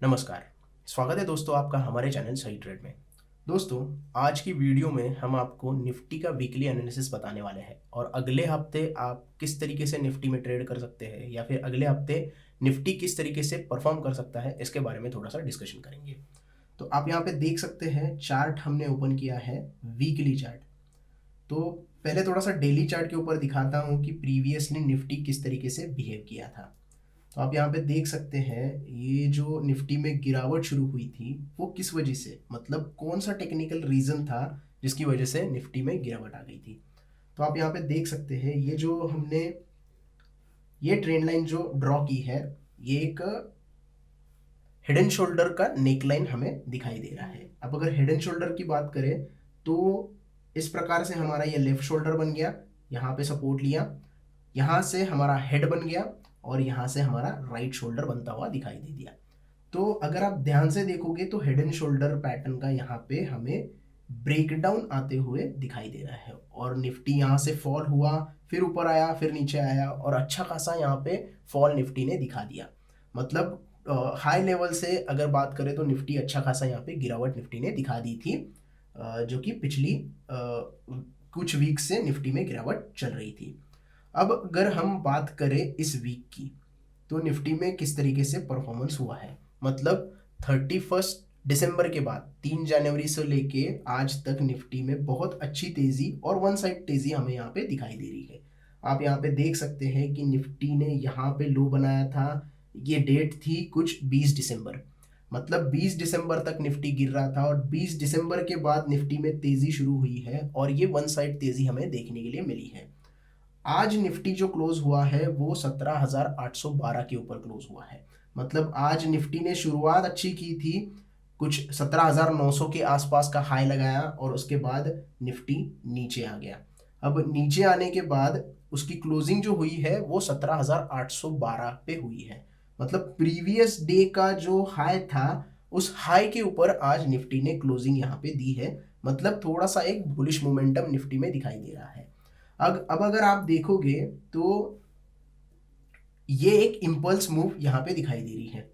नमस्कार। स्वागत है दोस्तों आपका हमारे चैनल सही ट्रेड में। दोस्तों, आज की वीडियो में हम आपको निफ्टी का वीकली एनालिसिस बताने वाले हैं और अगले हफ्ते आप किस तरीके से निफ्टी में ट्रेड कर सकते हैं या फिर अगले हफ्ते निफ्टी किस तरीके से परफॉर्म कर सकता है, इसके बारे में थोड़ा सा डिस्कशन करेंगे। तो आप यहाँ पे देख सकते हैं, चार्ट हमने ओपन किया है, वीकली चार्ट। तो पहले थोड़ा सा डेली चार्ट के ऊपर दिखाता हूँ कि प्रीवियसली निफ्टी किस तरीके से बिहेव किया था। तो आप यहाँ पे देख सकते हैं, ये जो निफ्टी में गिरावट शुरू हुई थी वो किस वजह से, मतलब कौन सा टेक्निकल रीजन था जिसकी वजह से निफ्टी में गिरावट आ गई थी। तो आप यहाँ पे देख सकते हैं, ये जो हमने ये ट्रेंड लाइन जो ड्रॉ की है, ये एक हेड एंड शोल्डर का नेक लाइन हमें दिखाई दे रहा है। अब अगर हेड एंड शोल्डर की बात करें तो इस प्रकार से हमारा ये लेफ्ट शोल्डर बन गया, यहाँ पे सपोर्ट लिया, यहाँ से हमारा हेड बन गया और यहाँ से हमारा राइट शोल्डर बनता हुआ दिखाई दे दिया। तो अगर आप ध्यान से देखोगे तो हेड एंड शोल्डर पैटर्न का यहाँ पे हमें ब्रेकडाउन आते हुए दिखाई दे रहा है और निफ्टी यहाँ से फॉल हुआ, फिर ऊपर आया, फिर नीचे आया और अच्छा खासा यहाँ पे फॉल निफ्टी ने दिखा दिया। मतलब हाई लेवल से अगर बात करें तो निफ्टी अच्छा खासा यहाँ पे गिरावट निफ्टी ने दिखा दी थी, जो कि पिछली कुछ वीक से निफ्टी में गिरावट चल रही थी। अब अगर हम बात करें इस वीक की, तो निफ्टी में किस तरीके से परफॉर्मेंस हुआ है, मतलब 31 दिसंबर के बाद 3 जनवरी से लेके आज तक निफ्टी में बहुत अच्छी तेजी और वन साइड तेजी हमें यहाँ पे दिखाई दे रही है। आप यहाँ पे देख सकते हैं कि निफ्टी ने यहाँ पे लो बनाया था, ये डेट थी कुछ 20 दिसंबर, मतलब 20 दिसंबर तक निफ्टी गिर रहा था और 20 दिसंबर के बाद निफ्टी में तेजी शुरू हुई है और ये वन साइड तेजी हमें देखने के लिए मिली है। आज निफ्टी जो क्लोज हुआ है वो 17,812 के ऊपर क्लोज हुआ है। मतलब आज निफ्टी ने शुरुआत अच्छी की थी, कुछ 17,900 के आसपास का हाई लगाया और उसके बाद निफ्टी नीचे आ गया। अब नीचे आने के बाद उसकी क्लोजिंग जो हुई है वो 17,812 पे हुई है। मतलब प्रीवियस डे का जो हाई था उस हाई के ऊपर आज निफ्टी ने क्लोजिंग यहाँ पे दी है। मतलब थोड़ा सा एक बुलिश मोमेंटम निफ्टी में दिखाई दे रहा है। अब अगर आप देखोगे तो ये एक इम्पल्स मूव यहाँ पे दिखाई दे रही है।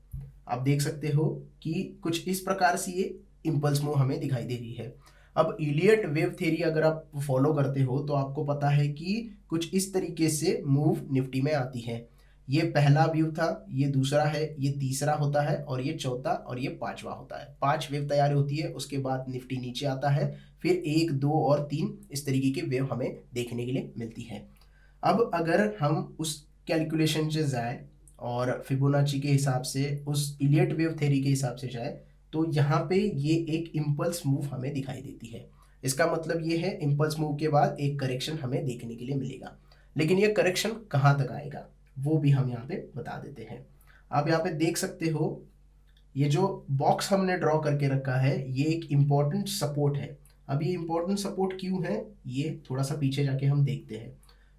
आप देख सकते हो कि कुछ इस प्रकार से ये इम्पल्स मूव हमें दिखाई दे रही है। अब इलियट वेव थ्योरी अगर आप फॉलो करते हो तो आपको पता है कि कुछ इस तरीके से मूव निफ्टी में आती है। ये पहला व्यू था, ये दूसरा है, ये तीसरा होता है और ये चौथा और ये पांचवा होता है। 5 वेव तैयार होती है, उसके बाद निफ्टी नीचे आता है, फिर 1, 2 और 3 इस तरीके की वेव हमें देखने के लिए मिलती है। अब अगर हम उस कैलकुलेशन से जाए और फिबोनाची के हिसाब से, उस इलियट वेव थ्योरी के हिसाब से जाए, तो यहाँ पे ये एक इम्पल्स मूव हमें दिखाई देती है। इसका मतलब ये है इम्पल्स मूव के बाद एक करेक्शन हमें देखने के लिए मिलेगा, लेकिन ये करेक्शन कहाँ तक आएगा वो भी हम यहाँ पे बता देते हैं। आप यहाँ पे देख सकते हो, ये जो बॉक्स हमने ड्रॉ करके रखा है ये एक इम्पॉर्टेंट सपोर्ट है। अब ये इम्पॉर्टेंट सपोर्ट क्यों है, ये थोड़ा सा पीछे जाके हम देखते हैं।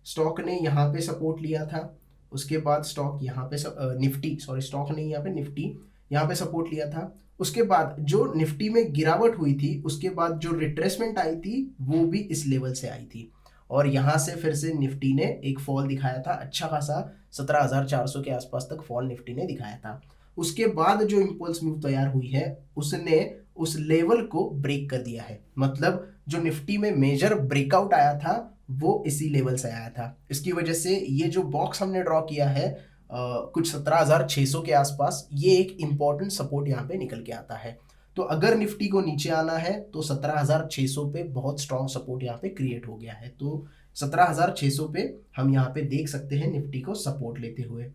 स्टॉक ने यहाँ पे सपोर्ट लिया था, उसके बाद स्टॉक यहाँ पे निफ्टी, सॉरी स्टॉक नहीं, यहाँ पे निफ्टी यहाँ पे सपोर्ट लिया था। उसके बाद जो निफ्टी में गिरावट हुई थी उसके बाद जो रिट्रेसमेंट आई थी वो भी इस लेवल से आई थी और यहाँ से फिर से निफ्टी ने एक फॉल दिखाया था, अच्छा खासा 17,400 के आसपास तक फॉल निफ्टी ने दिखाया था। उसके बाद जो इम्पल्स मूव तैयार हुई है उसने उस लेवल को ब्रेक कर दिया है। मतलब जो निफ्टी में मेजर ब्रेकआउट आया था वो इसी लेवल से आया था। इसकी वजह से ये जो बॉक्स हमने ड्रॉ किया है कुछ 17,600 के आसपास, ये एक इम्पॉर्टेंट सपोर्ट यहाँ पे निकल के आता है। तो अगर निफ्टी को नीचे आना है तो 17,600 पे बहुत स्ट्रॉन्ग सपोर्ट यहाँ पे क्रिएट हो गया है। तो 17,600 पे हम यहाँ पे देख सकते हैं निफ्टी को सपोर्ट लेते हुए।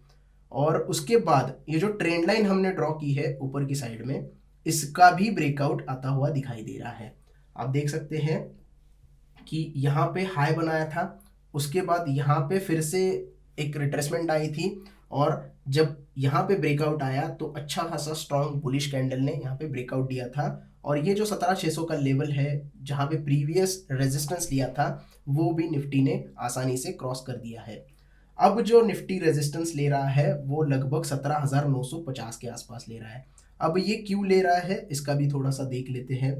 और उसके बाद ये जो ट्रेंड लाइन हमने ड्रॉ की है ऊपर की साइड में, इसका भी ब्रेकआउट आता हुआ दिखाई दे रहा है। आप देख सकते हैं कि यहाँ पे हाई बनाया था, उसके बाद यहाँ पे फिर से एक रिट्रेसमेंट आई थी और जब यहाँ पे ब्रेकआउट आया तो अच्छा खासा स्ट्रॉन्ग बुलिश कैंडल ने यहाँ पे ब्रेकआउट दिया था और ये जो 17,600 का लेवल है जहाँ पे प्रीवियस रेजिस्टेंस लिया था वो भी निफ्टी ने आसानी से क्रॉस कर दिया है। अब जो निफ्टी रेजिस्टेंस ले रहा है वो लगभग 17,950 के आसपास ले रहा है। अब ये क्यों ले रहा है इसका भी थोड़ा सा देख लेते हैं।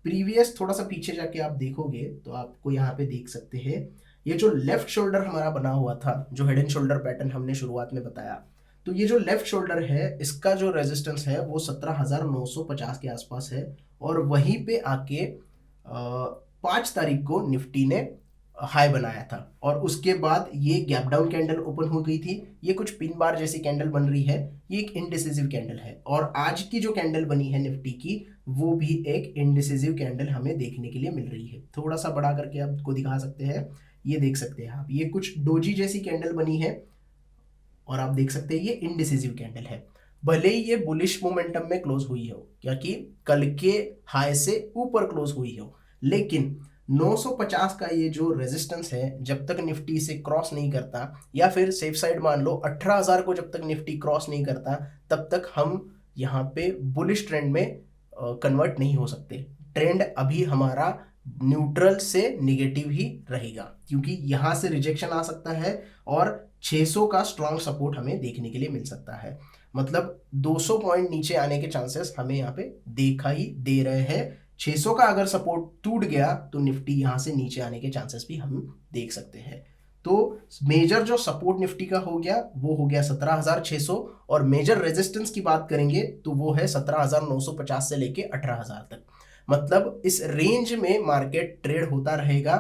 प्रीवियस थोड़ा सा पीछे जाके आप देखोगे तो आपको यहाँ पे देख सकते हैं, ये जो लेफ्ट शोल्डर हमारा बना हुआ था, जो हेड एंड शोल्डर पैटर्न हमने शुरुआत में बताया, तो ये जो लेफ्ट शोल्डर है इसका जो रेजिस्टेंस है वो 17,950 के आसपास है, और वहीं पे आके 5 तारीख को निफ्टी ने हाई बनाया था, और उसके बाद ये गैप डाउन कैंडल ओपन हो गई थी। ये कुछ पिन बार जैसी कैंडल बन रही है, ये एक इनडिसिसिव कैंडल है, और आज की जो कैंडल बनी है निफ्टी की वो भी एक इनडिसिसिव कैंडल हमें देखने के लिए मिल रही है। थोड़ा सा बड़ा करके आपको दिखा सकते हैं, ये देख सकते हैं आप, ये कुछ डोजी जैसी कैंडल बनी है, और आप देख सकते हैं ये इनडिसिसिव कैंडल है। भले ही ये बुलिश मोमेंटम में क्लोज हुई हो, या कि कल के हाई से ऊपर क्लोज हुई हो, लेकिन 950 का ये जो रेजिस्टेंस है, जब तक निफ्टी इसे क्रॉस नहीं करता, या फिर सेफ साइड मान लो 18,000 को जब तक निफ्टी क्रॉस नहीं करता, तब तक हम यहाँ पे बुलिश ट्रेंड में कन्वर्ट नहीं हो सकते। ट्रेंड अभी हमारा न्यूट्रल से निगेटिव ही रहेगा, क्योंकि यहाँ से रिजेक्शन आ सकता है और 600 का स्ट्रॉन्ग सपोर्ट हमें देखने के लिए मिल सकता है। मतलब 200 पॉइंट नीचे आने के चांसेस हमें यहाँ पे देखा ही दे रहे हैं। 600 का अगर सपोर्ट टूट गया तो निफ्टी यहाँ से नीचे आने के चांसेस भी हम देख सकते हैं। तो मेजर जो सपोर्ट निफ्टी का हो गया वो हो गया 17,600, और मेजर रेजिस्टेंस की बात करेंगे तो वो है 17,950 से लेके 18,000 तक। मतलब इस रेंज में मार्केट ट्रेड होता रहेगा।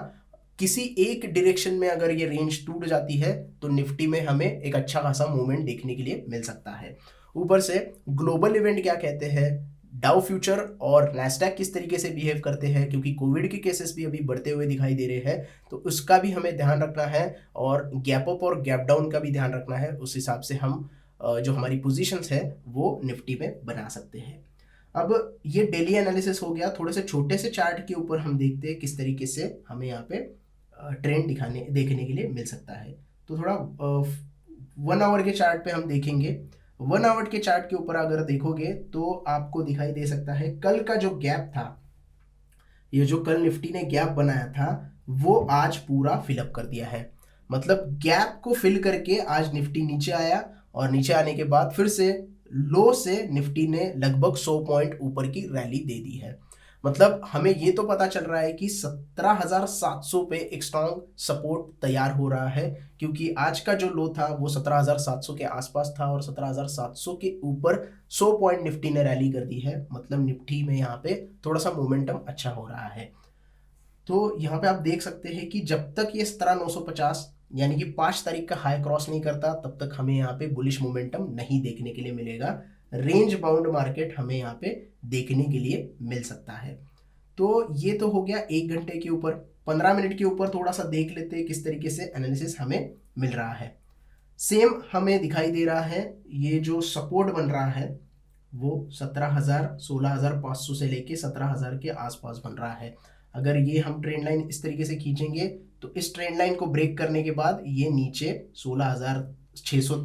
किसी एक डायरेक्शन में अगर ये रेंज टूट जाती है तो निफ्टी में हमें एक अच्छा खासा मूवमेंट देखने के लिए मिल सकता है। ऊपर से ग्लोबल इवेंट क्या कहते हैं, डाउ फ्यूचर और नैस्डैक किस तरीके से बिहेव करते हैं, क्योंकि कोविड के केसेस भी अभी बढ़ते हुए दिखाई दे रहे हैं, तो उसका भी हमें ध्यान रखना है, और गैप अप और गैप डाउन का भी ध्यान रखना है। उस हिसाब से हम जो हमारी पोजीशंस है वो निफ्टी में बना सकते हैं। अब ये डेली एनालिसिस हो गया। थोड़े से छोटे से चार्ट के ऊपर हम देखते हैं किस तरीके से हमें यहाँ पे ट्रेंड देखने के लिए मिल सकता है। तो थोड़ा 1 आवर के चार्ट पे हम देखेंगे। 1 आवर के चार्ट के ऊपर अगर देखोगे तो आपको दिखाई दे सकता है कल का जो गैप था, ये जो कल निफ्टी ने गैप बनाया था वो आज पूरा फिलअप कर दिया है। मतलब गैप को फिल करके आज निफ्टी नीचे आया, और नीचे आने के बाद फिर से लो से निफ्टी ने लगभग 100 पॉइंट ऊपर की रैली दे दी है। मतलब हमें ये तो पता चल रहा है कि 17,700 पे एक स्ट्रॉन्ग सपोर्ट तैयार हो रहा है, क्योंकि आज का जो लो था वो 17,700 के आसपास था, और 17,700 के ऊपर 100 पॉइंट निफ्टी ने रैली कर दी है। मतलब निफ्टी में यहाँ पे थोड़ा सा मोमेंटम अच्छा हो रहा है। तो यहाँ पे आप देख सकते हैं कि जब तक ये 17,950 यानी कि 5 तारीख का हाई क्रॉस नहीं करता, तब तक हमें यहाँ पे बुलिश मोमेंटम नहीं देखने के लिए मिलेगा। रेंज बाउंड मार्केट हमें यहाँ पे देखने के लिए मिल सकता है। तो ये तो हो गया 1 घंटे के ऊपर। 15 मिनट के ऊपर थोड़ा सा देख लेते हैं किस तरीके से एनालिसिस हमें मिल रहा है। सेम हमें दिखाई दे रहा है, ये जो सपोर्ट बन रहा है वो 17,000 16,500 से लेके 17,000 के आसपास बन रहा है। अगर ये हम ट्रेंड लाइन इस तरीके से खींचेंगे तो इस ट्रेंड लाइन को ब्रेक करने के बाद ये नीचे 16,600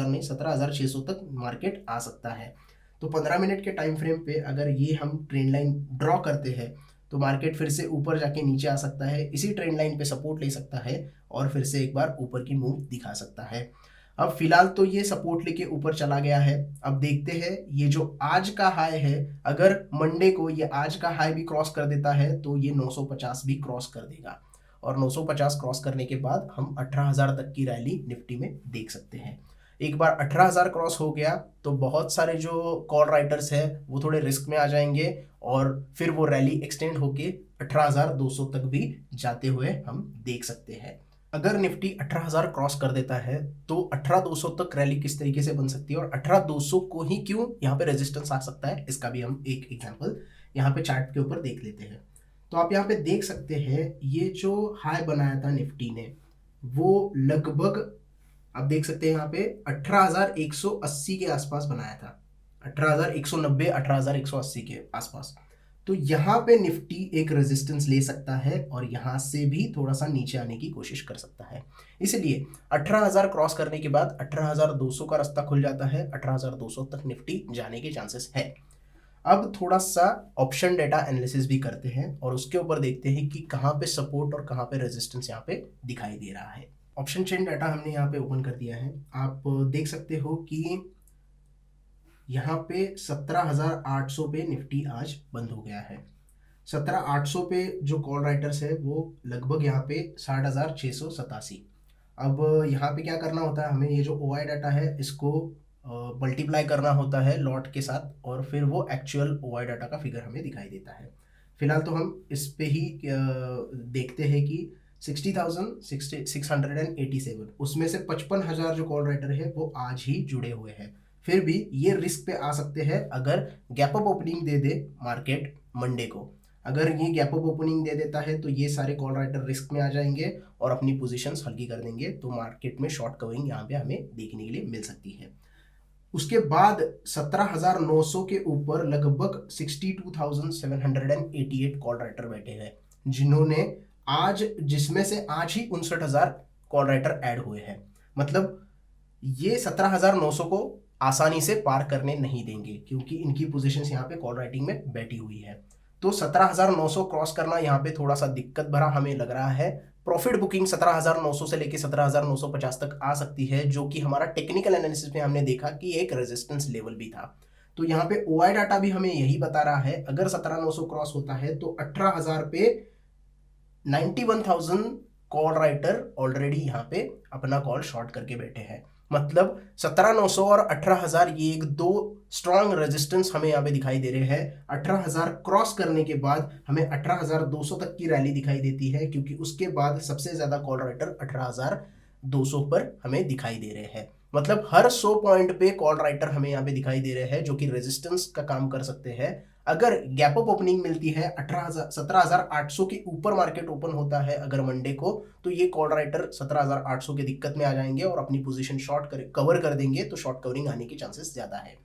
नहीं 17,600 तक मार्केट आ सकता है। तो 15 मिनट के टाइम फ्रेम पे अगर ये हम ट्रेंड लाइन ड्रॉ करते हैं तो मार्केट फिर से ऊपर जाके नीचे आ सकता है, इसी ट्रेंड लाइन पे सपोर्ट ले सकता है, और फिर से एक बार ऊपर की मूव दिखा सकता है। अब फिलहाल तो ये सपोर्ट लेके ऊपर चला गया है। अब देखते हैं ये जो आज का हाई है, अगर मंडे को ये आज का हाई भी क्रॉस कर देता है तो ये 950 भी क्रॉस कर देगा, और 950 क्रॉस करने के बाद हम 18,000 तक की रैली निफ्टी में देख सकते हैं। एक बार 18,000 क्रॉस हो गया तो बहुत सारे जो कॉल राइटर्स हैं वो थोड़े रिस्क में आ जाएंगे, और फिर वो रैली एक्सटेंड होके 18,200 तक भी जाते हुए हम देख सकते हैं। अगर निफ्टी 18,000 क्रॉस कर देता है तो 18,200 तक रैली किस तरीके से बन सकती है, और 18,200 को ही क्यों यहाँ पे रेजिस्टेंस आ सकता है, इसका भी हम एक एग्जांपल यहाँ पे चार्ट के ऊपर देख लेते हैं। तो आप यहाँ पे देख सकते हैं ये जो हाई बनाया था निफ्टी ने वो लगभग आप देख सकते हैं यहाँ पे 18,180 के आसपास बनाया था, 18,190 18,180 के आसपास। तो यहाँ पे निफ्टी एक रेजिस्टेंस ले सकता है और यहाँ से भी थोड़ा सा नीचे आने की कोशिश कर सकता है। इसलिए 18,000 क्रॉस करने के बाद 18,200 का रास्ता खुल जाता है, 18,200 तक निफ्टी जाने के चांसेस है। अब थोड़ा सा ऑप्शन डेटा एनालिसिस भी करते हैं और उसके ऊपर देखते हैं कि कहाँ पे सपोर्ट और कहाँ पे रेजिस्टेंस यहाँ पे दिखाई दे रहा है। ऑप्शन चेन डाटा हमने यहाँ पे ओपन कर दिया है। आप देख सकते हो कि यहाँ पे 17,800 पे निफ्टी आज बंद हो गया है। 17,800 पे जो कॉल राइटर्स है वो लगभग यहाँ पे 60,687। अब यहाँ पे क्या करना होता है, हमें ये जो OI डाटा है इसको मल्टीप्लाई करना होता है लॉट के साथ और फिर वो एक्चुअल OI डाटा का फिगर हमें दिखाई देता है। फिलहाल तो हम इस पे ही देखते हैं कि 60,687 उसमें से 55,000 जो कॉल राइटर है वो आज ही जुड़े हुए हैं। फिर भी ये रिस्क पे आ सकते हैं अगर गैप अप ओपनिंग दे दे मार्केट मंडे को। अगर ये गैप अप ओपनिंग दे देता है तो ये सारे कॉल राइटर रिस्क में आ जाएंगे और अपनी पोजीशंस हल्की कर देंगे, तो मार्केट में शॉर्ट कवरिंग यहाँ पे हमें देखने के लिए मिल सकती है। उसके बाद 17,900 के ऊपर लगभग 62,788 कॉल राइटर बैठे हैं जिन्होंने आज, जिसमें से आज ही 59,000 कॉल राइटर ऐड हुए हैं। मतलब ये 17,900 को आसानी से पार करने नहीं देंगे क्योंकि इनकी पोजीशंस यहाँ पे कॉल राइटिंग में बैठी हुई है। तो 17,900 क्रॉस करना यहाँ पे थोड़ा सा दिक्कत भरा हमें लग रहा है। प्रॉफिट बुकिंग 17,900 से लेके 17,950 तक आ सकती है, जो कि हमारा टेक्निकल एनालिसिस में हमने देखा कि एक रेजिस्टेंस लेवल भी था। तो यहाँ पे OI डाटा भी हमें यही बता रहा है, अगर 17,900 क्रॉस होता है तो 18,000 पे 91,000 कॉल राइटर ऑलरेडी यहाँ पे अपना कॉल शॉर्ट करके बैठे हैं। मतलब 17,900 और 18,000 ये एक दो स्ट्रॉन्ग रेजिस्टेंस हमें यहाँ पे दिखाई दे रहे हैं। 18,000 क्रॉस करने के बाद हमें 18,200 तक की रैली दिखाई देती है क्योंकि उसके बाद सबसे ज्यादा कॉल राइटर 18,200 पर हमें दिखाई दे रहे हैं। मतलब हर 100 पॉइंट पे कॉल राइटर हमें यहाँ पे दिखाई दे रहे हैं जो कि रेजिस्टेंस का काम कर सकते हैं। अगर गैप अप ओपनिंग मिलती है 17,800 के ऊपर मार्केट ओपन होता है अगर मंडे को, तो ये कॉल राइटर 17,800 के दिक्कत में आ जाएंगे और अपनी पोजीशन शॉर्ट कवर कर देंगे, तो शॉर्ट कवरिंग आने की चांसेस ज्यादा है।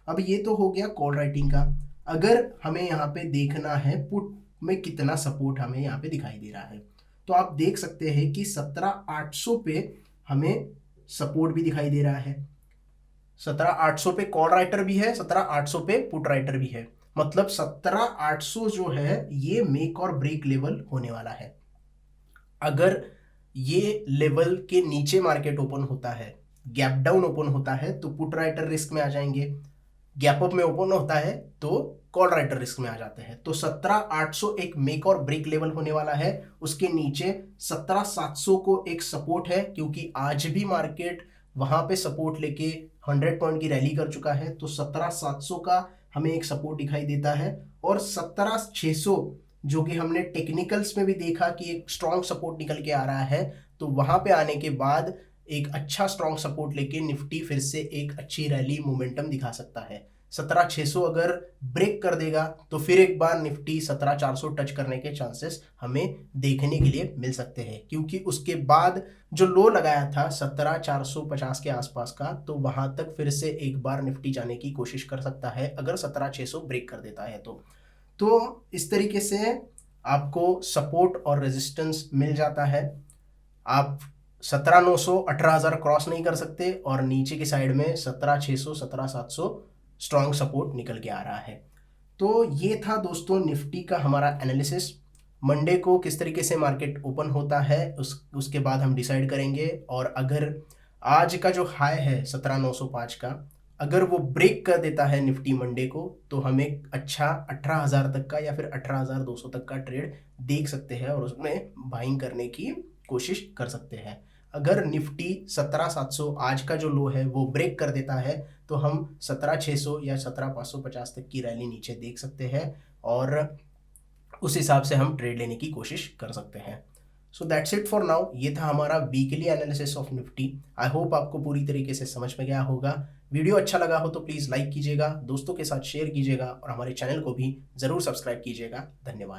अब ये तो हो गया कॉल राइटिंग का। अगर हमें यहाँ पे देखना है पुट में कितना सपोर्ट हमें यहाँ पे दिखाई दे रहा है, तो आप देख सकते हैं कि 17,800 पे हमें सपोर्ट भी दिखाई दे रहा है। 17,800 पे कॉल राइटर भी है, 17,800 पे पुट राइटर भी है। मतलब 17,800 जो है ये मेक और ब्रेक लेवल होने वाला है। अगर ये लेवल के नीचे मार्केट ओपन होता है, गैप डाउन ओपन होता है, तो पुट राइटर रिस्क में आ जाएंगे। गैप अप में ओपन होता है तो कॉल राइटर रिस्क में आ जाते हैं। तो 17,800 एक मेक और ब्रेक लेवल होने वाला है। उसके नीचे 17,700 को एक सपोर्ट है क्योंकि आज भी मार्केट वहां पे सपोर्ट लेके 100 पॉइंट की रैली कर चुका है। तो 17,700 का हमें एक सपोर्ट दिखाई देता है और 17,600 जो कि हमने टेक्निकल्स में भी देखा कि एक स्ट्रॉन्ग सपोर्ट निकल के आ रहा है। तो वहां पे आने के बाद एक अच्छा स्ट्रॉन्ग सपोर्ट लेके निफ्टी फिर से एक अच्छी रैली मोमेंटम दिखा सकता है। 17,600 अगर ब्रेक कर देगा तो फिर एक बार निफ्टी 17,400 टच करने के चांसेस हमें देखने के लिए मिल सकते हैं क्योंकि उसके बाद जो लो लगाया था 17,450 के आसपास का, तो वहां तक फिर से एक बार निफ्टी जाने की कोशिश कर सकता है अगर 17,600 ब्रेक कर देता है तो इस तरीके से आपको सपोर्ट और रेजिस्टेंस मिल जाता है। आप 17,900 18,000 क्रॉस नहीं कर सकते और नीचे की साइड में 17,600 17,700 स्ट्रॉन्ग सपोर्ट निकल के आ रहा है। तो ये था दोस्तों निफ्टी का हमारा एनालिसिस। मंडे को किस तरीके से मार्केट ओपन होता है उसके बाद हम डिसाइड करेंगे। और अगर आज का जो हाई है 17,905 का, अगर वो ब्रेक कर देता है निफ्टी मंडे को, तो हम एक अच्छा 18,000 तक का या फिर 18,200 तक का ट्रेड देख सकते हैं और उसमें बाइंग करने की कोशिश कर सकते हैं। अगर निफ्टी 17,700 आज का जो लो है वो ब्रेक कर देता है तो हम 17,600 या 17,550 तक की रैली नीचे देख सकते हैं और उस हिसाब से हम ट्रेड लेने की कोशिश कर सकते हैं। So that's it for now. ये था हमारा weekly analysis of Nifty. I hope आपको पूरी तरीके से समझ में गया होगा। वीडियो अच्छा लगा हो तो प्लीज़ लाइक कीजिएगा, दोस्तों के साथ शेयर कीजिएगा और हमारे चैनल को भी ज़रूर सब्सक्राइब कीजिएगा। धन्यवाद।